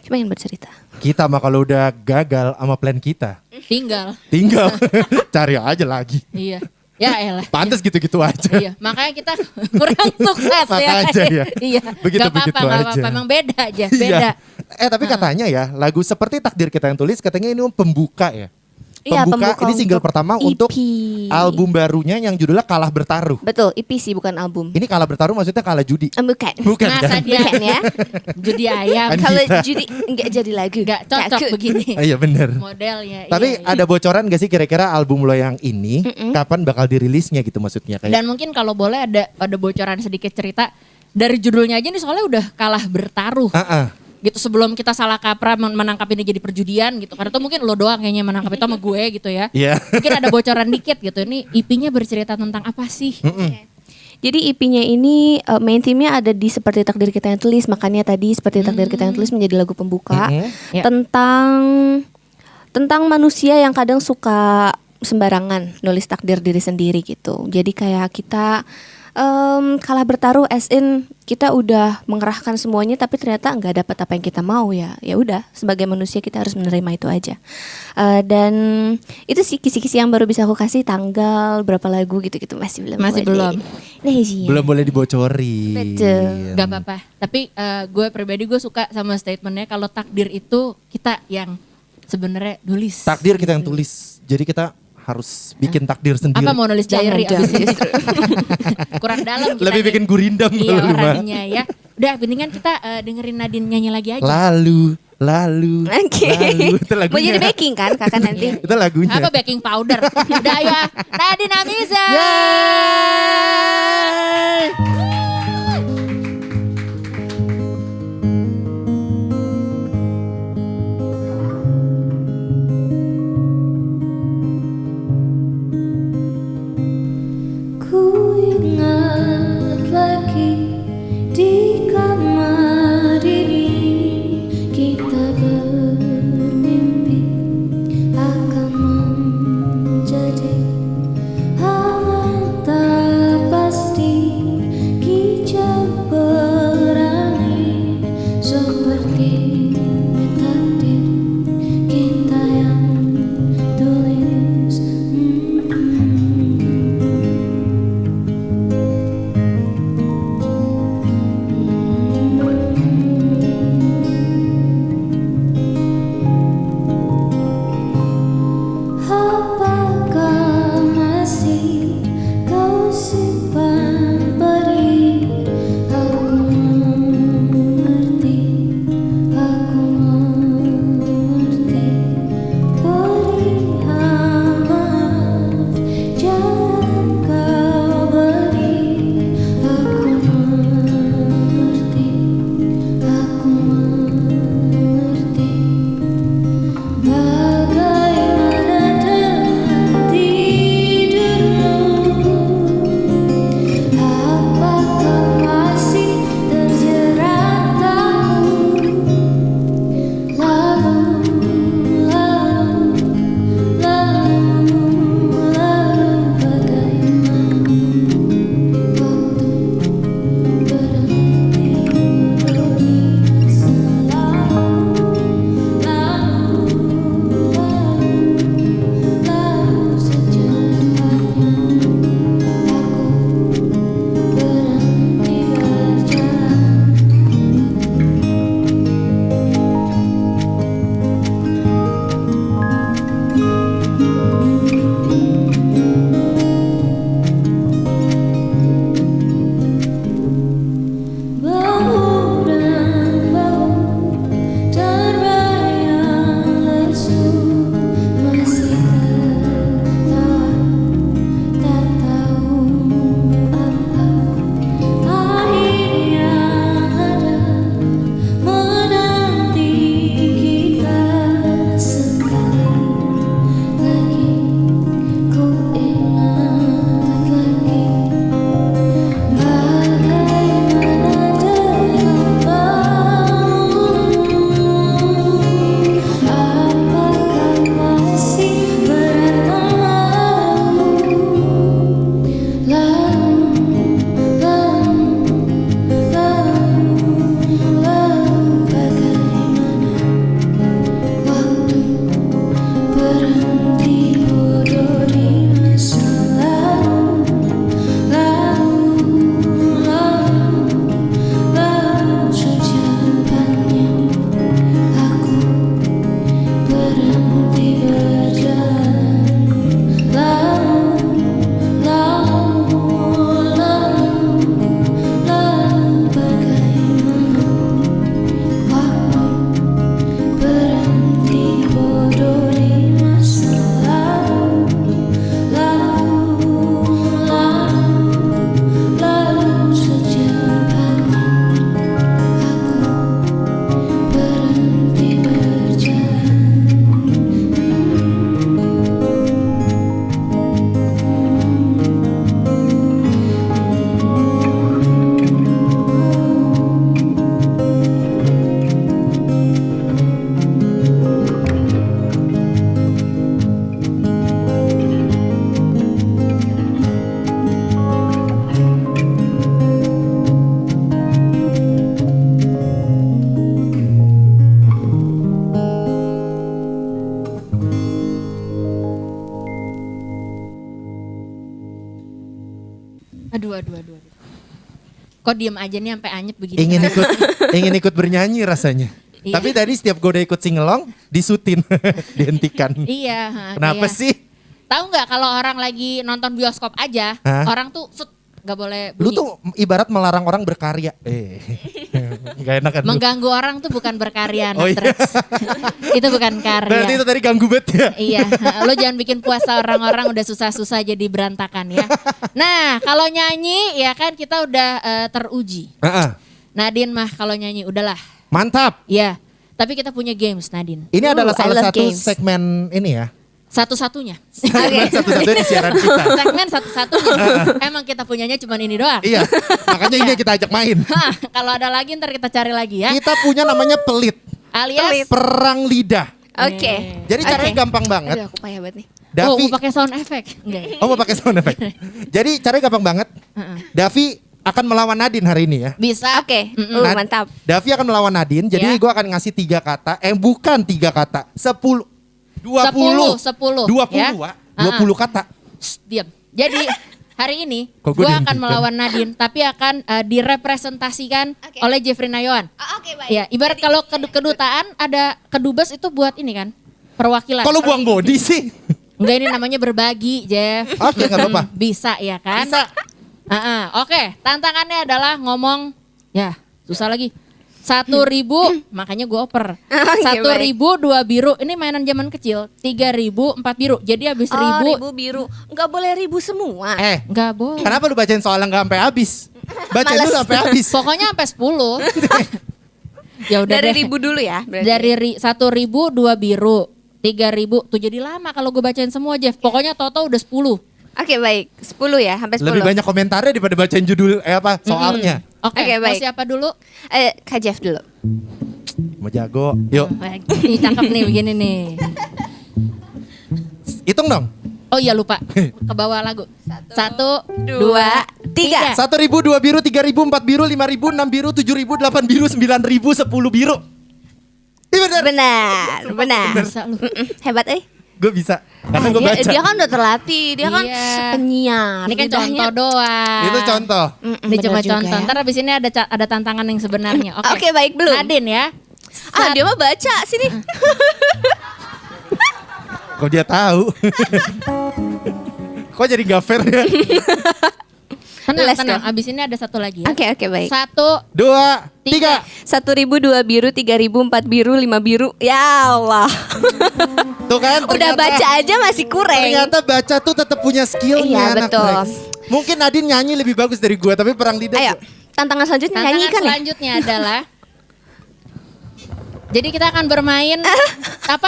E: Cuma ingin bercerita.
B: Kita mah kalau udah gagal sama plan kita,
A: Tinggal.
B: cari aja lagi.
A: Iya. Ya elah.
B: Pantes gitu-gitu aja.
A: Iya, makanya kita kurang sukses ya.
B: Makanya ya.
A: Iya.
B: Begitu-begitu
A: Gak apa-apa,
B: aja.
A: emang beda aja, beda.
B: Iya. Tapi katanya ya, lagu seperti takdir kita yang tulis katanya ini pembuka ya.
E: Iya,
B: Pembuka ini single
E: untuk
B: pertama
E: EP.
B: untuk album barunya yang judulnya Kalah Bertaruh.
E: Betul, EP sih bukan album.
B: Ini Kalah Bertaruh maksudnya kalah judi.
E: Bukan.
B: Bukan
A: Masa
B: kan?
A: dia
E: Bukan ya.
A: judi ayam.
B: Andita.
E: Kalau judi enggak jadi lagu.
A: Gak cocok
E: Takut.
A: begini
B: Iya bener.
A: modelnya.
B: Tapi
A: iya.
B: ada bocoran gak sih kira-kira album lo yang ini kapan bakal dirilisnya gitu maksudnya kayak?
A: Dan mungkin kalau boleh ada bocoran sedikit cerita dari judulnya aja nih soalnya udah kalah bertaruh. Gitu sebelum kita salah kaprah menangkap ini jadi perjudian gitu. Karena tuh mungkin lo doang kayaknya menangkap itu sama gue gitu ya.
B: Iya.
A: Mungkin ada bocoran dikit gitu. Ini EP-nya bercerita tentang apa sih?
E: Jadi EP-nya ini main theme-nya ada di Seperti Takdir Kita Yang Tulis. Makanya tadi Seperti Takdir Kita Yang Tulis menjadi lagu pembuka
A: Ya.
E: tentang manusia yang kadang suka sembarangan nulis takdir diri sendiri gitu. Jadi kayak kita kalah bertaruh as in kita udah mengerahkan semuanya tapi ternyata nggak dapat apa yang kita mau ya. Ya udah sebagai manusia kita harus menerima itu aja. Dan itu sih kisi-kisi yang baru bisa aku kasih, tanggal berapa lagu gitu-gitu masih belum.
A: Masih belum.
B: Belum boleh dibocorin.
E: Betul.
A: Gak apa-apa. Tapi gue pribadi gue suka sama statementnya kalau takdir itu kita yang sebenarnya nulis.
B: Takdir kita yang tulis. Jadi kita harus bikin takdir sendiri.
A: Apa mau nulis diary
E: Jangan,
A: abis ini? Kurang dalam kita.
B: Lebih
A: nih.
B: bikin gurindam
A: Iya
B: kalau rumah.
A: orangnya ya. Udah mendingan kita dengerin Nadine nyanyi lagi aja.
B: Lalu.
E: Oke.
B: Itu lagunya.
E: Mau jadi baking kan kakak nanti?
B: Itu lagunya.
A: Apa baking powder? Udah ayo Nadine Amiza.
D: Ku ingat lagi di kamar ini kita bermimpi akan menjadi hangat tak pasti.
A: Kok diem aja nih sampai anyep begini.
B: Ingin ikut bernyanyi rasanya.
A: Iya.
B: Tapi tadi setiap gue udah ikut singelong, disutin, dihentikan.
A: Iya.
B: Kenapa
A: kayak-
B: sih?
A: Tahu nggak kalau orang lagi nonton bioskop aja,
B: Hah?
A: orang tuh nggak boleh
B: Lu
A: bunyi.
B: tuh ibarat melarang orang berkarya. Gak enak kan?
A: Mengganggu orang tuh bukan berkarya,
B: Oh iya.
A: Natrix. Itu bukan karya.
B: Berarti itu tadi ganggu banget ya?
A: Iya, lo jangan bikin puasa orang-orang udah susah-susah jadi berantakan ya. Nah, kalau nyanyi ya kan kita udah teruji. Nadine mah kalau nyanyi udahlah.
B: Mantap.
A: Ya, tapi kita punya games Nadine.
B: Ini adalah
E: I
B: salah
E: love
B: satu
E: games.
B: segmen ini ya.
A: Satu-satunya.
B: Segmen satu-satunya di siaran kita.
A: Segmen satu-satunya. Emang kita punyanya cuma ini doang.
B: Iya, makanya ini yang kita ajak main.
A: Hah, kalau ada lagi ntar kita cari lagi ya.
B: Kita punya namanya pelit.
A: Alias
B: Perang lidah.
E: Oke.
B: Jadi caranya gampang banget.
E: Aduh, aku payah banget nih.
A: Oh,
B: Davi,
A: mau pakai sound effect. Enggak. ya?
B: mau pakai sound effect. Jadi caranya gampang banget. Davi akan melawan Nadine hari ini ya.
A: Bisa.
E: Oke.
B: Nad-
E: Mantap.
B: Davi akan melawan Nadine. Jadi
A: Ya.
B: gue akan ngasih 3 kata. Bukan 3 kata. 10. 20.
A: 10.
B: 20
A: ya.
B: Wak. 20 kata.
A: Shh, diam. Jadi hari ini
B: Kok
A: gue
B: gua
A: akan
B: dihentikan?
A: melawan Nadine, tapi akan direpresentasikan
E: Oke.
A: oleh Jeffrey Nayawan.
E: Oke, baik.
A: Ya, ibarat kalau kedutaan ada kedubes itu buat ini kan, perwakilan.
B: Kalau buang body sih.
A: Enggak, ini namanya berbagi, Jeff.
B: Oke, nggak apa-apa.
A: Bisa ya kan?
B: Bisa.
A: Oke, tantangannya adalah ngomong, ya susah lagi. 1.000, makanya gue oper.
E: Oke,
A: 1.000 2 biru, ini mainan zaman kecil. 3.000 4 biru, jadi habis
E: Oh,
A: 1.000
E: ribu biru. Enggak boleh ribu semua.
A: nggak boleh.
B: Kenapa lu bacain soalnya nggak sampai habis? Bacain
E: Males.
B: dulu sampai habis.
A: Pokoknya sampai 10. Ya udah
E: Dari
A: deh.
E: ribu dulu ya. Berarti.
A: Dari 1.000 2 biru, 3.000 tuh jadi lama kalau gue bacain semua, Jeff. Pokoknya Toto udah 10.
E: Oke, baik. 10 ya, sampai 10.
B: Lebih banyak komentarnya daripada bacain judul soalnya.
A: Oke,
E: Oke,
A: mau
E: baik.
A: siapa dulu?
E: Kak Jeff dulu.
B: Mau jago. Yuk,
A: Ini cakep nih begini nih.
B: hitung dong.
A: Oh iya lupa, ke bawah lagu. 1, 2, 3.
B: 1.000, 2 biru, 3.000, 4 biru, 5.000, 6 biru, 7.000, 8 biru, 9.000, 10 biru. Iya bener.
E: Benar.
A: Bisa lu.
E: Hebat
B: Gue bisa, karena gue baca.
E: Dia kan udah terlatih, dia kan
A: Iya.
E: penyiar.
A: Ini kan
E: lidahnya.
A: contoh doang.
B: Itu contoh.
A: Ini cuma
E: Benar juga
A: contoh.
E: ya.
A: Ntar abis ini ada tantangan yang sebenarnya.
E: Oke, baik, belum.
A: Nadine ya.
E: Dia mah baca sini.
B: Kok dia tahu? Kok jadi gak fair ya?
A: Tenang,
E: Let's
A: tenang.
E: go.
A: Abis ini ada satu lagi ya.
E: Oke, baik.
A: 1,
B: 2, 3.
E: 1.000, 2 biru, 3.000, 4 biru, 5 biru. Ya Allah.
B: Tuh kan
E: Udah baca aja masih kurang.
B: Ternyata baca tuh tetap punya skillnya
E: Iya,
B: anak
E: betul.
B: Rex. Mungkin Nadine nyanyi lebih bagus dari gue, tapi perang lidah.
E: Ayo, tantangan selanjutnya
A: tantangan
E: nyanyikan ya.
A: selanjutnya adalah jadi kita akan bermain apa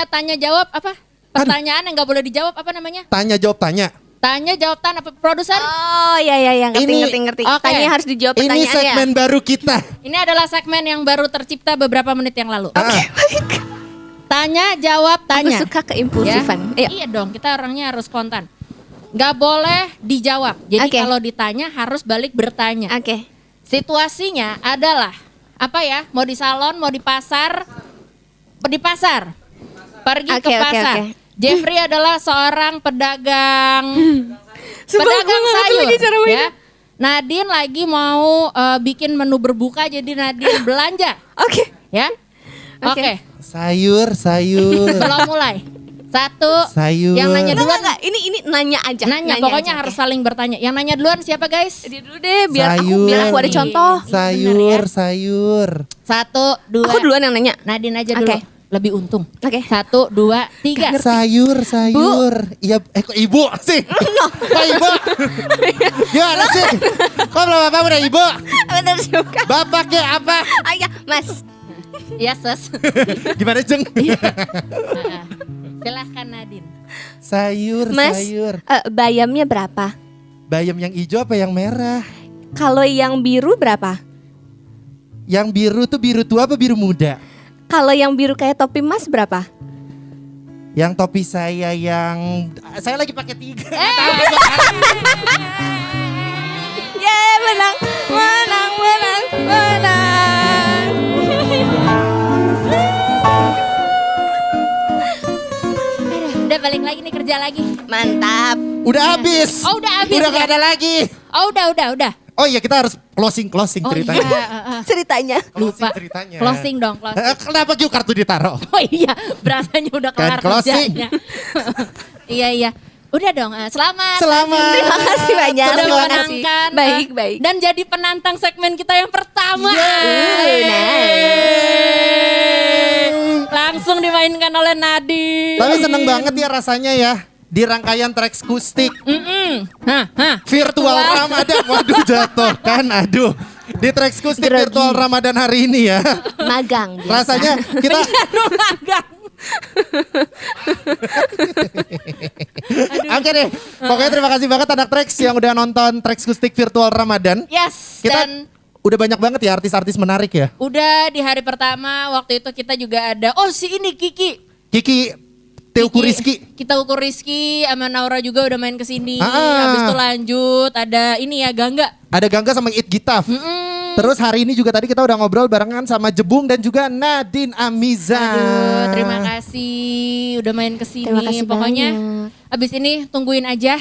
A: tanya jawab apa? Pertanyaan yang nggak boleh dijawab apa namanya?
B: Tanya jawab tanya.
A: Tanya jawab tanya apa produser?
E: Oh, iya, ngerti.
A: Oke.
E: Tanya harus dijawab
B: Ini
E: pertanyaannya.
B: segmen baru kita.
A: Ini adalah segmen yang baru tercipta beberapa menit yang lalu.
B: Ah,
A: Tanya jawab tanya.
E: Aku suka keimpulsifan.
A: Ya?
E: Ayo.
A: Iya dong, kita orangnya harus spontan. Nggak boleh dijawab. Jadi
E: Oke.
A: kalau ditanya harus balik bertanya.
E: Oke.
A: Situasinya adalah apa ya? Mau di salon, mau di pasar? Di pasar. Pergi ke
E: Oke, oke,
A: pasar.
E: oke.
A: Jeffrey adalah seorang pedagang
E: Sumpah,
A: pedagang
E: gue nggak ngerti
A: sayur
E: lagi cara mainnya.
A: ya. Nadine lagi mau bikin menu berbuka, jadi Nadine belanja
E: Oke.
A: ya.
E: Oke.
A: Oke.
B: sayur.
A: Belum mulai. 1.
B: Sayur.
A: Yang nanya duluan.
E: Enggak. Ini nanya aja.
A: Nanya, pokoknya
E: aja,
A: harus
E: oke.
A: saling bertanya. Yang nanya duluan siapa guys?
E: Dia dulu deh, biar
B: Sayur.
E: aku ada contoh.
B: Sayur.
A: 1, 2.
E: Aku duluan yang nanya.
A: Nadine aja dulu.
E: Oke.
A: Lebih untung.
E: Oke.
A: 1, 2, 3.
B: Sayur. Iya, kok ibu sih? Kok ibu? Gimana sih? Kok belum bapak udah ibu?
E: Bener juga.
B: Bapaknya apa?
E: Ayah, Mas.
A: Ya, Ses.
B: Gimana Jeng?
A: Silahkan Nadine.
B: Sayur.
E: Mas, bayamnya berapa?
B: Bayam yang hijau apa yang merah?
E: Kalau yang biru berapa?
B: Yang biru tuh biru tua apa biru muda?
E: Kalau yang biru kayak topi Mas berapa?
B: Yang topi saya saya lagi pakai 3.
E: Yeay, menang.
A: Udah balik lagi nih, kerja lagi.
E: Mantap.
B: Udah habis.
A: Oh, udah habis
B: Udah
A: ya?
B: gak ada lagi.
A: Oh, udah.
B: Oh iya kita harus closing ceritanya.
E: Ceritanya.
B: Closing
A: Lupa.
B: ceritanya.
A: Closing dong, closing.
B: Kenapa cue kartu ditaruh?
A: Oh iya, berasanya udah kelar
B: Kan closing.
A: kerjanya. Iya. Udah dong, selamat.
B: Selamat.
E: Terima kasih banyak.
A: Sudah
E: Terima kasih.
A: memenangkan.
E: Baik.
A: Dan jadi penantang segmen kita yang pertama. Langsung dimainkan oleh Nadine.
B: Tapi seneng banget ya rasanya ya. Di rangkaian Tracks Kustik virtual Ramadan. Waduh jatuh kan, aduh. Di Tracks Kustik
E: Grogi.
B: virtual Ramadan hari ini ya.
E: Magang biasa.
B: Rasanya kita Oke deh, pokoknya terima kasih banget anak Tracks yang udah nonton Tracks Kustik virtual Ramadan.
A: Yes,
B: Kita
A: dan
B: udah banyak banget ya artis-artis menarik ya.
A: udah di hari pertama waktu itu kita juga ada, Kiki
B: Teuku Rizky.
A: Kita ukur Rizky sama Naura juga udah main kesini.
B: Ah.
A: Habis itu lanjut ada ini ya Gangga.
B: Ada Gangga sama It Gitaf. Terus hari ini juga tadi kita udah ngobrol barengan sama Jebung dan juga Nadine Amiza.
A: Aduh, terima kasih udah main kesini.
E: Terima kasih
A: Pokoknya
E: banyak.
A: abis ini tungguin aja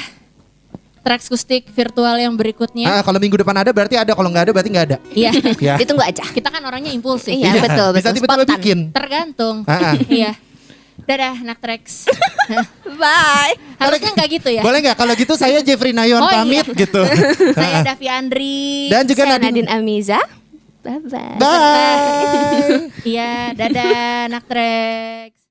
A: Tracks Kustik virtual yang berikutnya.
B: Kalau minggu depan ada berarti ada, kalau nggak ada berarti nggak ada.
A: Iya.
B: Ya.
E: Ditunggu aja.
A: Kita kan orangnya impulsif.
E: Iya, betul.
B: Bisa tiba-tiba
E: Spontan.
B: bikin.
A: Tergantung. Iya. Dadah anak Tracks.
E: Bye.
A: Harusnya nggak gitu ya.
B: Boleh nggak kalau gitu saya Jeffrey Nayon
A: Oh,
B: pamit
A: iya.
B: gitu.
A: Saya Davi Andri.
B: Dan juga
E: Saya
B: Nadine.
E: Nadine Amiza. Bye-bye.
B: Bye.
A: Iya, dadah anak Tracks.